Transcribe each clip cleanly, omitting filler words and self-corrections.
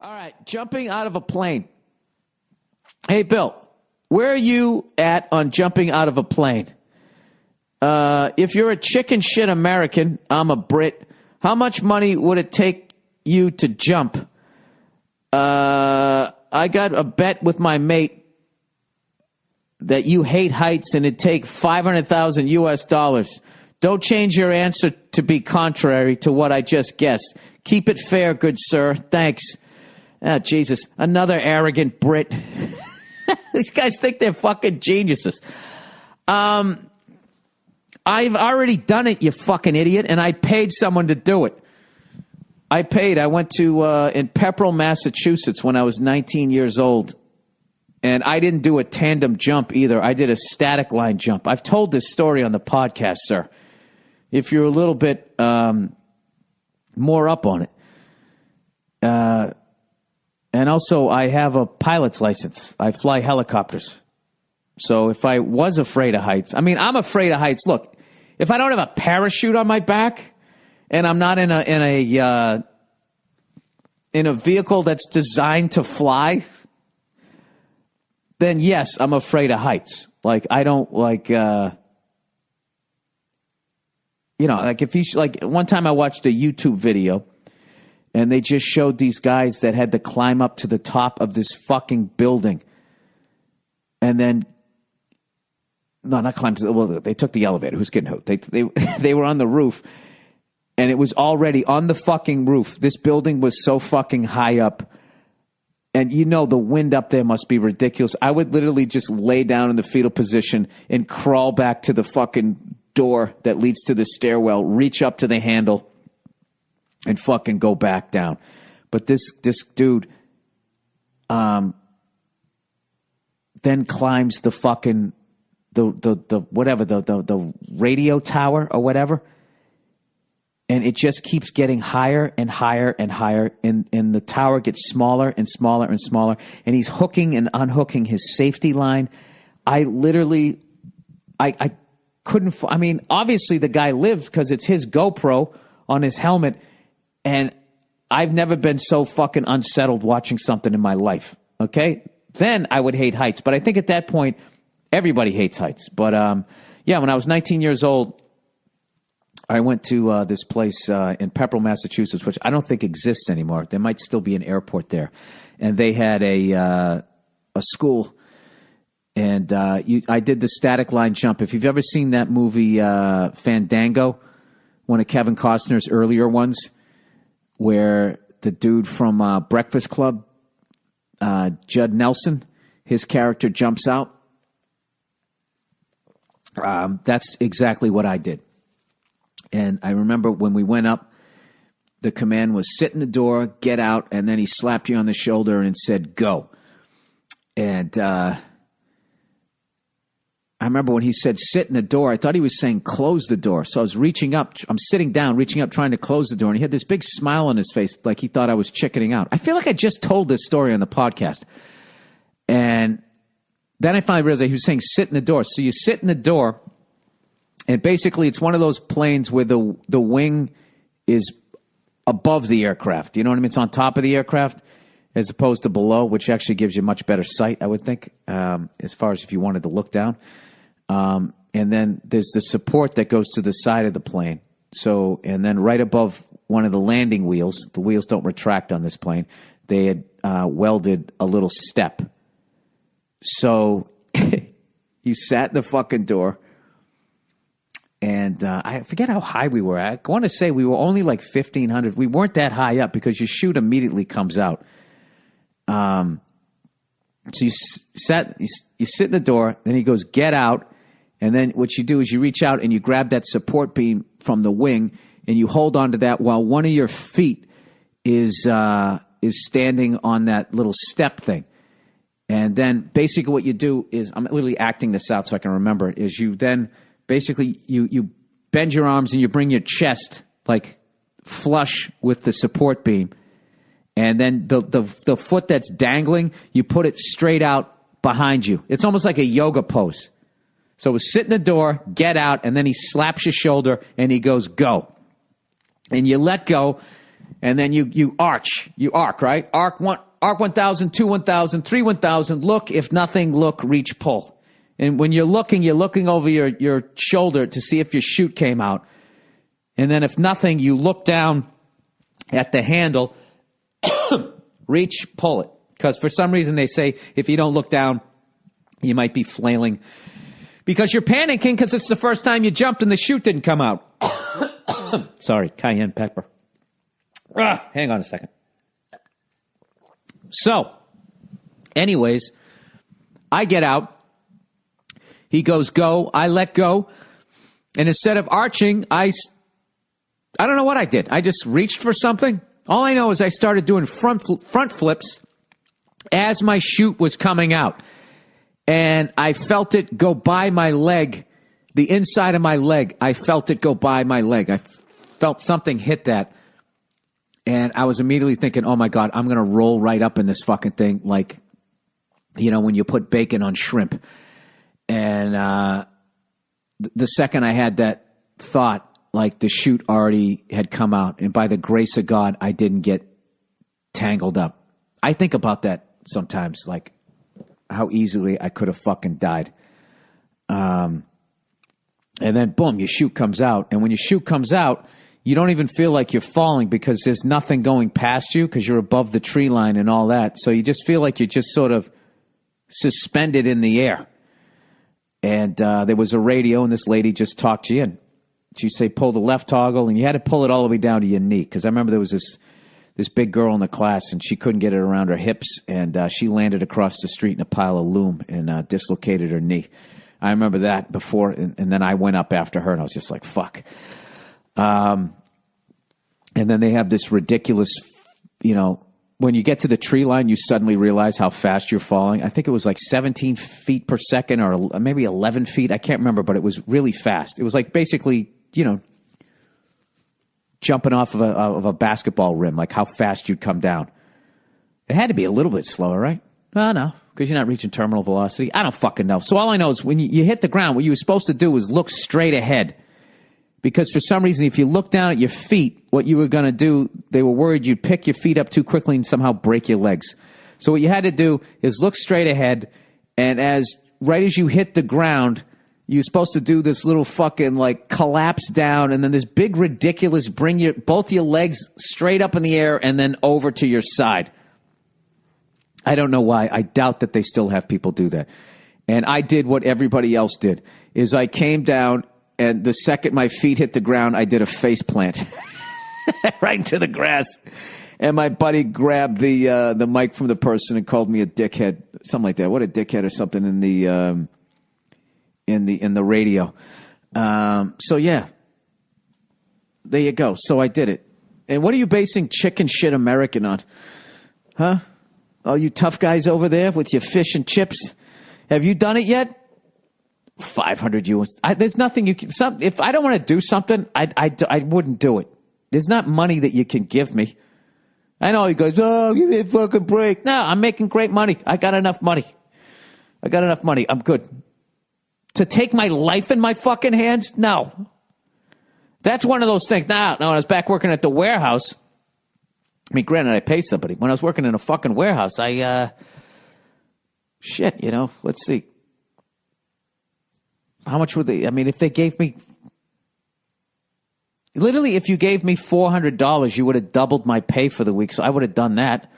All right, jumping out of a plane. Hey, Bill, where are you at on jumping out of a plane? If you're a chicken shit American, I'm a Brit, how much money would it take you to jump? I got a bet with my mate that you hate heights and it'd take $500,000 US. Don't change your answer to be contrary to what I just guessed. Keep it fair, good sir. Thanks. Ah, Jesus. Another arrogant Brit. These guys think they're fucking geniuses. I've already done it, you fucking idiot, and I paid someone to do it. I went to, in Pepperell, Massachusetts when I was 19 years old. And I didn't do a tandem jump either. I did a static line jump. I've told this story on the podcast, sir. If you're a little bit more up on it. And also, I have a pilot's license. I fly helicopters. So if I was afraid of heights, I mean, I'm afraid of heights. Look, if I don't have a parachute on my back and I'm not in a vehicle that's designed to fly, then yes, I'm afraid of heights. Like, I don't like, like if you, like one time I watched a YouTube video and they just showed these guys that had to climb up to the top of this fucking building. And then, no, not climb to the, well, they took the elevator. Who's getting who? They were on the roof and it was already on the fucking roof. This building was so fucking high up. And the wind up there must be ridiculous. I would literally just lay down in the fetal position and crawl back to the fucking door that leads to the stairwell, reach up to the handle, and fucking go back down. But this dude then climbs the fucking the radio tower or whatever. And it just keeps getting higher and higher and higher. And the tower gets smaller and smaller and smaller. And he's hooking and unhooking his safety line. I literally, I couldn't, I mean, obviously the guy lived because it's his GoPro on his helmet. And I've never been so fucking unsettled watching something in my life. Okay? Then I would hate heights. But I think at that point, everybody hates heights. But yeah, when I was 19 years old, I went to this place in Pepperell, Massachusetts, which I don't think exists anymore. There might still be an airport there. And they had a school. And I did the static line jump. If you've ever seen that movie Fandango, one of Kevin Costner's earlier ones, where the dude from Breakfast Club, Judd Nelson, his character jumps out. That's exactly what I did. And I remember when we went up, the command was sit in the door, get out, and then he slapped you on the shoulder and said, go. And I remember when he said sit in the door, I thought he was saying close the door. So I was reaching up, I'm sitting down, reaching up, trying to close the door. And he had this big smile on his face like he thought I was chickening out. I feel like I just told this story on the podcast. And then I finally realized he was saying sit in the door. So you sit in the door. And basically, it's one of those planes where the wing is above the aircraft. You know what I mean? It's on top of the aircraft as opposed to below, which actually gives you much better sight, I would think, as far as if you wanted to look down. And then there's the support that goes to the side of the plane. So, and then right above one of the landing wheels, the wheels don't retract on this plane, they had welded a little step. So you sat in the fucking door. And I forget how high we were. I want to say we were only like 1,500. We weren't that high up because your chute immediately comes out. So you sit in the door. Then he goes, get out. And then what you do is you reach out and you grab that support beam from the wing and you hold on to that while one of your feet is standing on that little step thing. And then basically what you do is, I'm literally acting this out so I can remember it, is you then basically, you bend your arms and you bring your chest like flush with the support beam. And then the foot that's dangling, you put it straight out behind you. It's almost like a yoga pose. So it was sit in the door, get out, and then he slaps your shoulder and he goes, go. And you let go And then you arc, right? Arc 1,000, 2 1,000, 3 1,000. Look, if nothing, look, reach, pull. And when you're looking over your shoulder to see if your chute came out. And then if nothing, you look down at the handle, reach, pull it. Because for some reason they say if you don't look down, you might be flailing. Because you're panicking because it's the first time you jumped and the chute didn't come out. Sorry, cayenne pepper. Hang on a second. So, anyways, I get out. He goes, go. I let go. And instead of arching, I don't know what I did. I just reached for something. All I know is I started doing front flips as my chute was coming out. And I felt it go by my leg, the inside of my leg. I felt it go by my leg. I felt something hit that. And I was immediately thinking, oh, my God, I'm going to roll right up in this fucking thing like, you know, when you put bacon on shrimp. And the second I had that thought, like the chute already had come out. And by the grace of God, I didn't get tangled up. I think about that sometimes, like how easily I could have fucking died. And then, boom, your chute comes out. And when your chute comes out, you don't even feel like you're falling because there's nothing going past you because you're above the tree line and all that. So you just feel like you're just sort of suspended in the air. And there was a radio, and this lady just talked you in. She'd say, pull the left toggle, and you had to pull it all the way down to your knee. Because I remember there was this big girl in the class, and she couldn't get it around her hips, and she landed across the street in a pile of loom and dislocated her knee. I remember that before, and then I went up after her, and I was just like, fuck. And then they have this ridiculous, you know, when you get to the tree line, you suddenly realize how fast you're falling. I think it was like 17 feet per second or maybe 11 feet. I can't remember, but it was really fast. It was like basically, you know, jumping off of a basketball rim, like how fast you'd come down. It had to be a little bit slower, right? Oh, no, because you're not reaching terminal velocity. I don't fucking know. So all I know is when you hit the ground, what you were supposed to do was look straight ahead. Because for some reason, if you look down at your feet, what you were going to do, they were worried you'd pick your feet up too quickly and somehow break your legs. So what you had to do is look straight ahead, and right as you hit the ground, you're supposed to do this little fucking like collapse down, and then this big ridiculous bring both your legs straight up in the air and then over to your side. I don't know why. I doubt that they still have people do that. And I did what everybody else did, is I came down, and the second my feet hit the ground, I did a face plant right into the grass. And my buddy grabbed the mic from the person and called me a dickhead, something like that. What a dickhead or something in the radio. So yeah, there you go. So I did it. And what are you basing chicken shit American on? Huh? All you tough guys over there with your fish and chips. Have you done it yet? 500 US. There's nothing you can. If I don't want to do something, I wouldn't do it. There's not money that you can give me. I know he goes, oh, give me a fucking break. No, I'm making great money. I got enough money. I'm good. To take my life in my fucking hands? No. That's one of those things. No, when I was back working at the warehouse, I mean, granted, I pay somebody. When I was working in a fucking warehouse, shit, you know, let's see. How much would they, I mean, if they gave me, literally, if you gave me $400, you would have doubled my pay for the week, so I would have done that.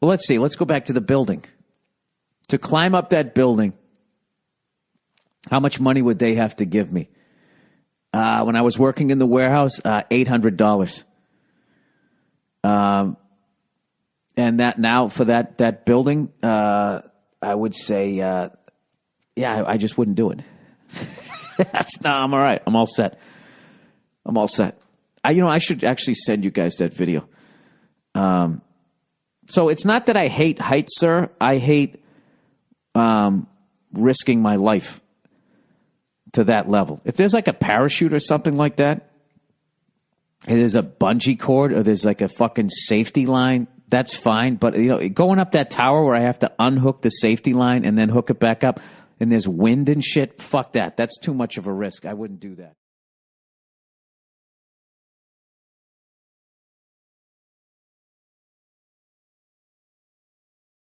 Well, let's see. Let's go back to the building. To climb up that building, how much money would they have to give me? When I was working in the warehouse, $800. And that now for that building, I would say, I just wouldn't do it. No, I'm all right. I'm all set. I should actually send you guys that video. So it's not that I hate heights, sir. I hate risking my life to that level. If there's like a parachute or something like that, and there's a bungee cord or there's like a fucking safety line, that's fine. But you know, going up that tower where I have to unhook the safety line and then hook it back up, and there's wind and shit, fuck that. That's too much of a risk. I wouldn't do that.